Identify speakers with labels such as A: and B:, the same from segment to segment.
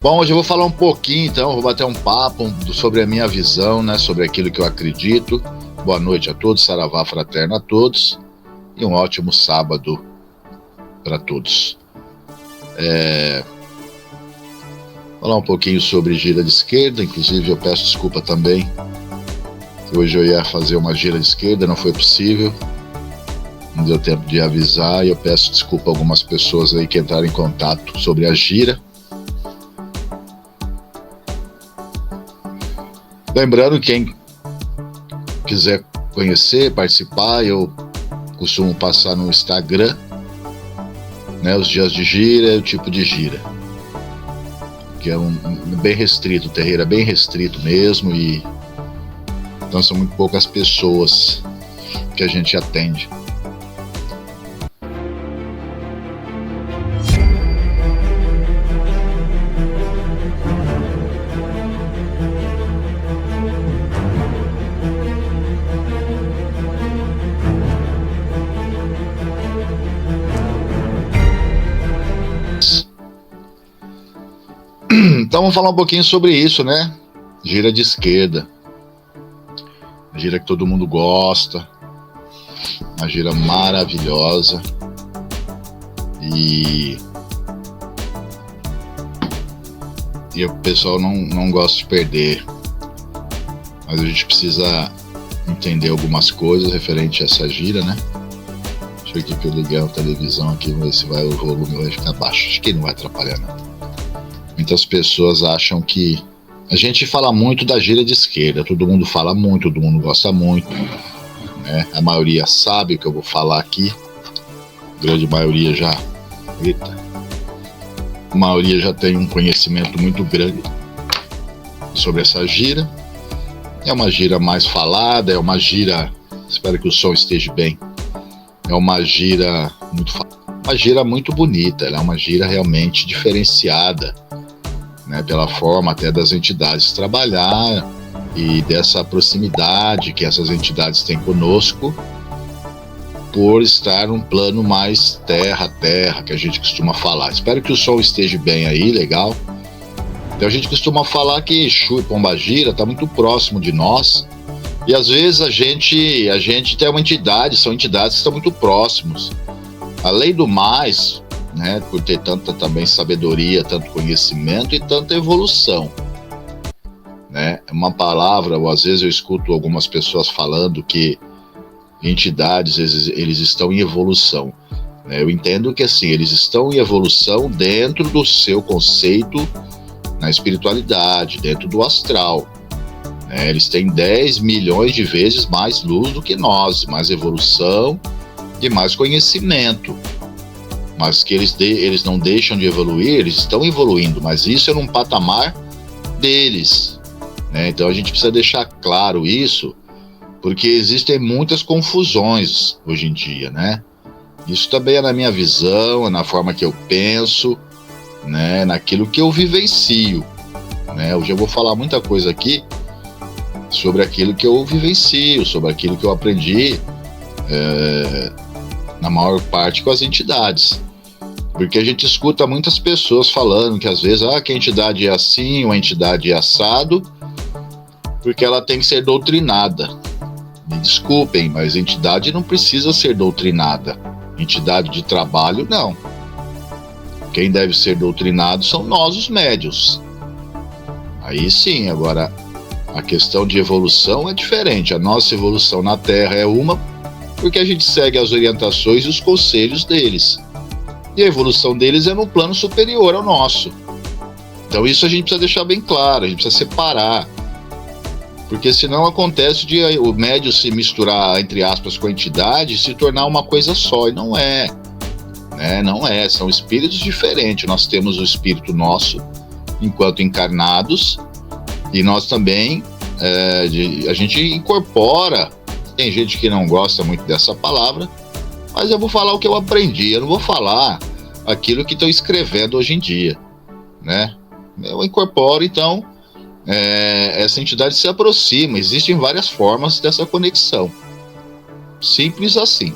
A: Bom, hoje eu vou falar um pouquinho, então, vou bater um papo sobre a minha visão, né, sobre aquilo que eu acredito. Boa noite a todos, saravá fraterno a todos e um ótimo sábado para todos. Falar um pouquinho sobre gira de esquerda, inclusive eu peço desculpa também. Hoje eu ia fazer uma gira de esquerda, não foi possível, não deu tempo de avisar e eu peço desculpa a algumas pessoas aí que entraram em contato sobre a gira. Lembrando, quem quiser conhecer, participar, eu costumo passar no Instagram, né, os dias de gira e o tipo de gira, que é bem restrito, o terreiro é bem restrito mesmo, e então são muito poucas pessoas que a gente atende. Então vamos falar um pouquinho sobre isso, né? Gira de esquerda. Gira que todo mundo gosta. Uma gira maravilhosa. E o pessoal não gosta de perder. Mas a gente precisa entender algumas coisas referente a essa gira, né? Deixa eu ver aqui que eu liguei a televisão aqui, vamos ver se o volume vai ficar baixo. Acho que não vai atrapalhar nada. Muitas pessoas acham que a gente fala muito da gira de esquerda, todo mundo fala muito, todo mundo gosta muito, né? A maioria sabe o que eu vou falar aqui, a grande maioria já, a maioria já tem um conhecimento muito grande sobre essa gira. É uma gira mais falada, é uma gira, espero que o som esteja bem, é uma gira muito bonita, ela é uma gira realmente diferenciada, né, pela forma até das entidades trabalhar e dessa proximidade que essas entidades têm conosco, por estar num plano mais terra a terra, que a gente costuma falar. Espero que o som esteja bem aí, legal. Então a gente costuma falar que Exu e Pombagira está muito próximo de nós, e às vezes a gente tem uma entidade, são entidades que estão muito próximos. Além do mais, né, por ter tanta também sabedoria, tanto conhecimento e tanta evolução, né? Uma palavra, ou às vezes eu escuto algumas pessoas falando que entidades, eles estão em evolução, né? Eu entendo que assim, eles estão em evolução dentro do seu conceito na espiritualidade, dentro do astral, né? Eles têm 10 milhões de vezes mais luz do que nós, mais evolução e mais conhecimento. Mas que eles não deixam de evoluir, eles estão evoluindo, mas isso é num patamar deles, né? Então a gente precisa deixar claro isso, porque existem muitas confusões hoje em dia, né? Isso também é na minha visão, é na forma que eu penso, né? Naquilo que eu vivencio, né? Hoje eu vou falar muita coisa aqui sobre aquilo que eu vivencio, sobre aquilo que eu aprendi, na maior parte com as entidades. Porque a gente escuta muitas pessoas falando que às vezes que a entidade é assim, ou a entidade é assado, porque ela tem que ser doutrinada. Me desculpem, mas a entidade não precisa ser doutrinada. Entidade de trabalho, não. Quem deve ser doutrinado são nós, os médiuns. Aí sim, agora a questão de evolução é diferente. A nossa evolução na Terra é uma, porque a gente segue as orientações e os conselhos deles. E a evolução deles é no plano superior ao nosso. Então isso a gente precisa deixar bem claro, a gente precisa separar. Porque senão acontece de o médium se misturar, entre aspas, com a entidade e se tornar uma coisa só, e não é. Né? Não é, são espíritos diferentes. Nós temos o espírito nosso, enquanto encarnados, e nós também, a gente incorpora. Tem gente que não gosta muito dessa palavra, mas eu vou falar o que eu aprendi, eu não vou falar aquilo que estão escrevendo hoje em dia, né? Eu incorporo, então, essa entidade se aproxima, existem várias formas dessa conexão, simples assim.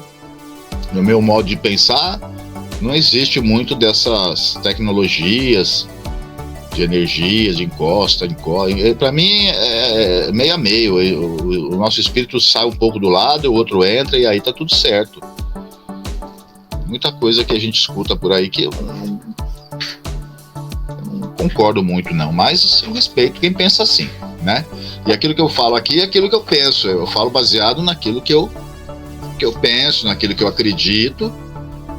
A: No meu modo de pensar, não existe muito dessas tecnologias de energias, encosta. Para mim é meio a meio. O nosso espírito sai um pouco do lado, o outro entra e aí tá tudo certo. Muita coisa que a gente escuta por aí que eu não concordo muito não, mas eu respeito quem pensa assim, né? E aquilo que eu falo aqui é aquilo que eu penso. Eu falo baseado naquilo que eu penso, naquilo que eu acredito,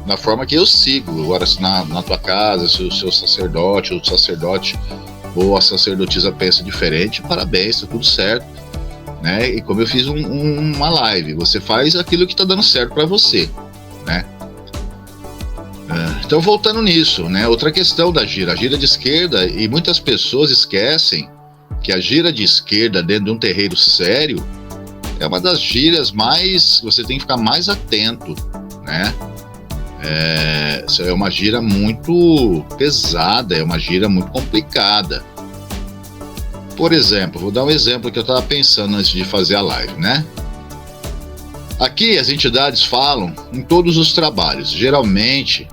A: na forma que eu sigo. Agora, se na tua casa, se o seu sacerdote ou a sacerdotisa pensa diferente, parabéns, tá tudo certo, né? E como eu fiz uma live, você faz aquilo que tá dando certo para você, né? Então, voltando nisso, né? Outra questão da gira, a gira de esquerda, e muitas pessoas esquecem que a gira de esquerda dentro de um terreiro sério é uma das giras mais, você tem que ficar mais atento, né? É uma gira muito pesada, é uma gira muito complicada. Por exemplo, vou dar um exemplo que eu estava pensando antes de fazer a live, né? Aqui as entidades falam em todos os trabalhos. Geralmente,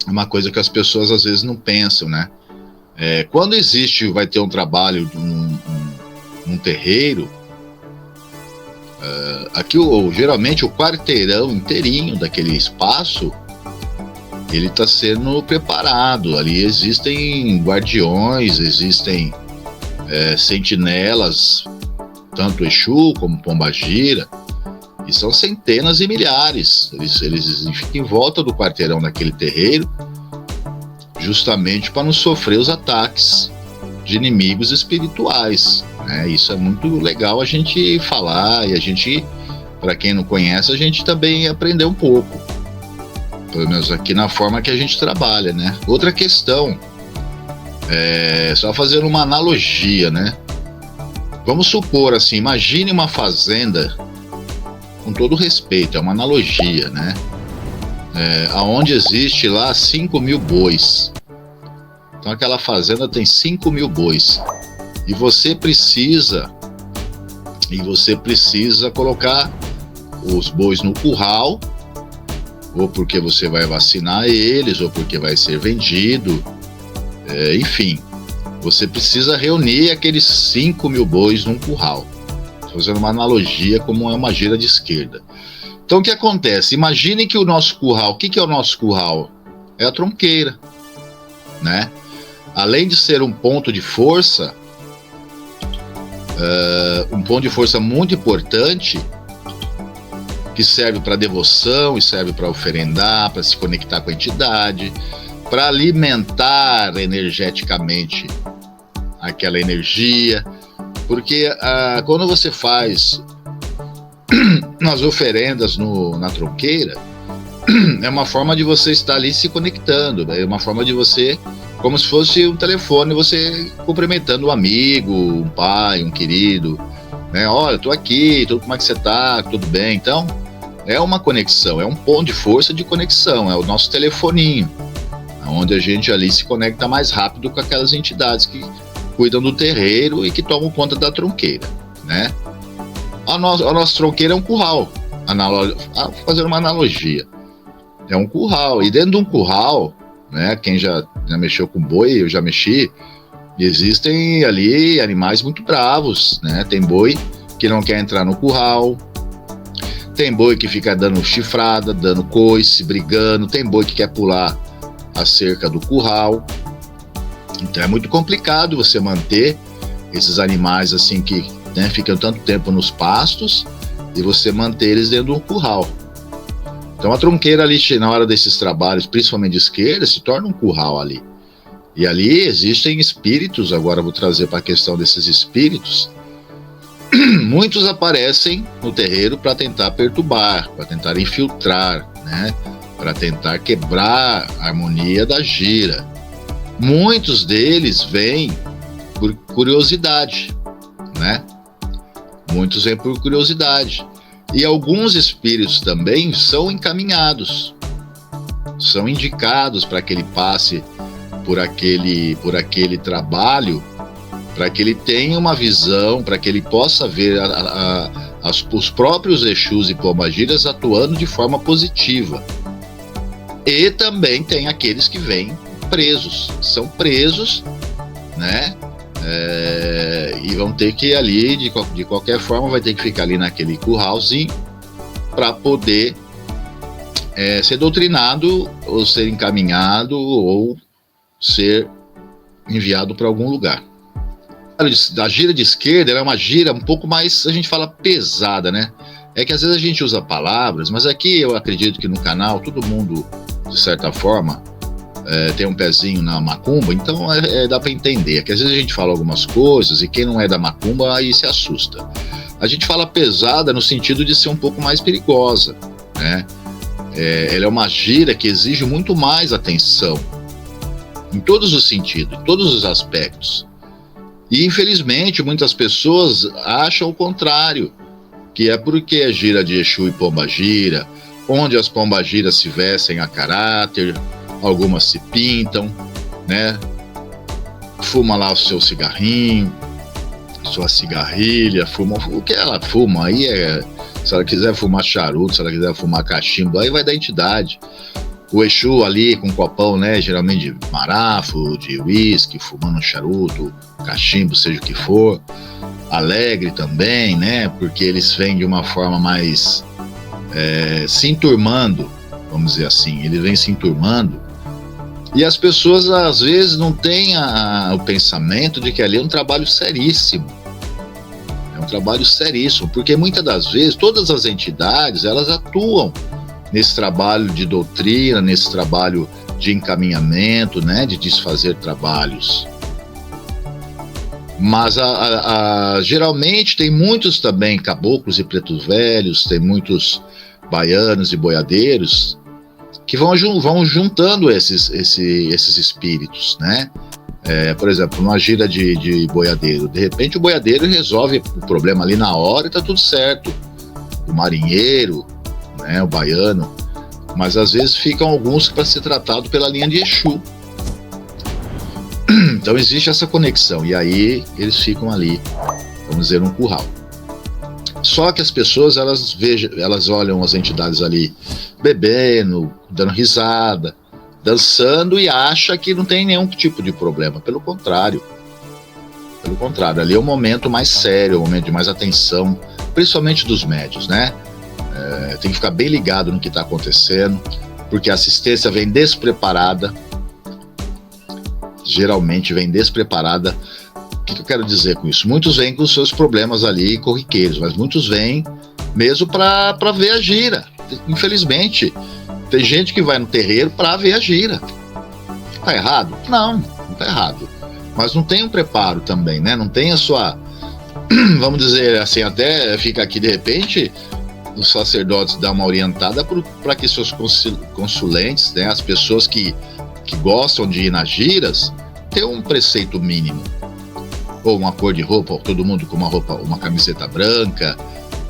A: é uma coisa que as pessoas às vezes não pensam, né? Quando vai ter um trabalho num terreiro, aqui geralmente o quarteirão inteirinho daquele espaço, ele está sendo preparado. Ali existem guardiões, existem sentinelas, tanto Exu como Pombagira, e são centenas e milhares. Eles ficam em volta do quarteirão daquele terreiro, justamente para não sofrer os ataques de inimigos espirituais, né? Isso é muito legal a gente falar, e a gente, para quem não conhece, a gente também aprender um pouco, pelo menos aqui na forma que a gente trabalha, né? Outra questão, só fazendo uma analogia, né? Vamos supor assim, imagine uma fazenda, com todo respeito, é uma analogia, né? Onde existe lá 5.000 bois. Então aquela fazenda tem 5.000 bois. E você precisa colocar os bois no curral, ou porque você vai vacinar eles, ou porque vai ser vendido, enfim. Você precisa reunir aqueles 5.000 bois num curral. Fazendo uma analogia como é uma gira de esquerda. Então o que acontece? Imagine que o nosso curral, o que é o nosso curral? É a tronqueira, né? Além de ser um ponto de força, muito importante, que serve para devoção e serve para oferendar, para se conectar com a entidade, para alimentar energeticamente aquela energia, porque quando você faz nas oferendas na tronqueira, é uma forma de você estar ali se conectando, é uma forma de você, como se fosse um telefone, você cumprimentando um amigo, um pai, um querido, né? Olha, eu tô aqui, como é que você tá? Tudo bem? Então, é uma conexão, é um ponto de força de conexão, é o nosso telefoninho, onde a gente ali se conecta mais rápido com aquelas entidades que cuidam do terreiro e que tomam conta da tronqueira, né? A nossa tronqueira é um curral, fazendo uma analogia, é um curral, e dentro de um curral, né, quem já mexeu com boi, eu já mexi, existem ali animais muito bravos, né? Tem boi que não quer entrar no curral, tem boi que fica dando chifrada, dando coice, brigando, tem boi que quer pular a cerca do curral. Então é muito complicado você manter esses animais assim que, né, ficam tanto tempo nos pastos, e você manter eles dentro de um curral. Então a tronqueira ali, na hora desses trabalhos, principalmente de esquerda, se torna um curral ali. E ali existem espíritos, agora eu vou trazer para a questão desses espíritos. Muitos aparecem no terreiro para tentar perturbar, para tentar infiltrar, né, para tentar quebrar a harmonia da gira. Muitos deles vêm por curiosidade, né? Muitos vêm por curiosidade. E alguns espíritos também são encaminhados, são indicados para que ele passe por aquele trabalho, para que ele tenha uma visão, para que ele possa ver os próprios Exus e Pombagiras atuando de forma positiva. E também tem aqueles que vêm presos, são presos né? E vão ter que ir ali, de qualquer forma, vai ter que ficar ali naquele curralzinho para poder ser doutrinado, ou ser encaminhado, ou ser enviado para algum lugar. A gira de esquerda ela é uma gira um pouco mais, a gente fala, pesada, né? É que às vezes a gente usa palavras, mas aqui eu acredito que no canal todo mundo, de certa forma, tem um pezinho na macumba, então dá para entender. Que às vezes a gente fala algumas coisas e quem não é da macumba aí se assusta. A gente fala pesada no sentido de ser um pouco mais perigosa, né? Ela é uma gira que exige muito mais atenção, em todos os sentidos, em todos os aspectos. E infelizmente muitas pessoas acham o contrário, que é porque é gira de Exu e Pombagira, onde as pombagiras se vestem a caráter, algumas se pintam, né? Fuma lá o seu cigarrinho, sua cigarrilha, fuma o que ela fuma, aí se ela quiser fumar charuto, se ela quiser fumar cachimbo, aí vai da entidade. O Exu ali com um copão, né, geralmente de marafo, de uísque, fumando um charuto, cachimbo, seja o que for. Alegre também, né, porque eles vêm de uma forma mais se enturmando, vamos dizer assim, ele vem se enturmando. E as pessoas às vezes não têm o pensamento de que ali é um trabalho seríssimo. É um trabalho seríssimo, porque muitas das vezes todas as entidades, elas atuam nesse trabalho de doutrina, nesse trabalho de encaminhamento, né, de desfazer trabalhos. Mas geralmente tem muitos também caboclos e pretos velhos, tem muitos baianos e boiadeiros que vão juntando esses espíritos, né? Por exemplo, numa gira de boiadeiro, de repente o boiadeiro resolve o problema ali na hora e tá tudo certo. O marinheiro, né, o baiano, mas às vezes ficam alguns para ser tratado pela linha de Exu. Então existe essa conexão, e aí eles ficam ali, vamos dizer, num curral. Só que as pessoas, elas olham as entidades ali bebendo, dando risada, dançando, e acham que não tem nenhum tipo de problema. Pelo contrário, ali é um momento mais sério, um momento de mais atenção, principalmente dos médios, né? Tem que ficar bem ligado no que está acontecendo, porque a assistência vem despreparada, geralmente vem despreparada. O que eu quero dizer com isso? Muitos vêm com os seus problemas ali corriqueiros, mas muitos vêm mesmo para ver a gira. Infelizmente, tem gente que vai no terreiro para ver a gira. Tá errado? Não tá errado. Mas não tem um preparo também, né? Não tem a sua, vamos dizer assim, até fica aqui de repente, os sacerdotes dão uma orientada para que seus consulentes, né, as pessoas que gostam de ir nas giras, tenham um preceito mínimo. Ou uma cor de roupa, todo mundo com uma camiseta branca,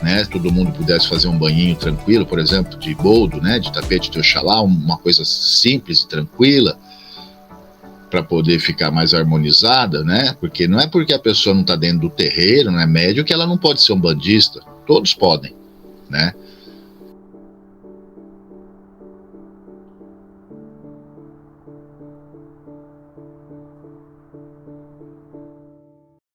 A: né? Todo mundo pudesse fazer um banhinho tranquilo, por exemplo, de boldo, né? De tapete de Oxalá, uma coisa simples e tranquila, para poder ficar mais harmonizada, né? Porque não é porque a pessoa não está dentro do terreiro, não é médio, que ela não pode ser um bandista. Todos podem, né?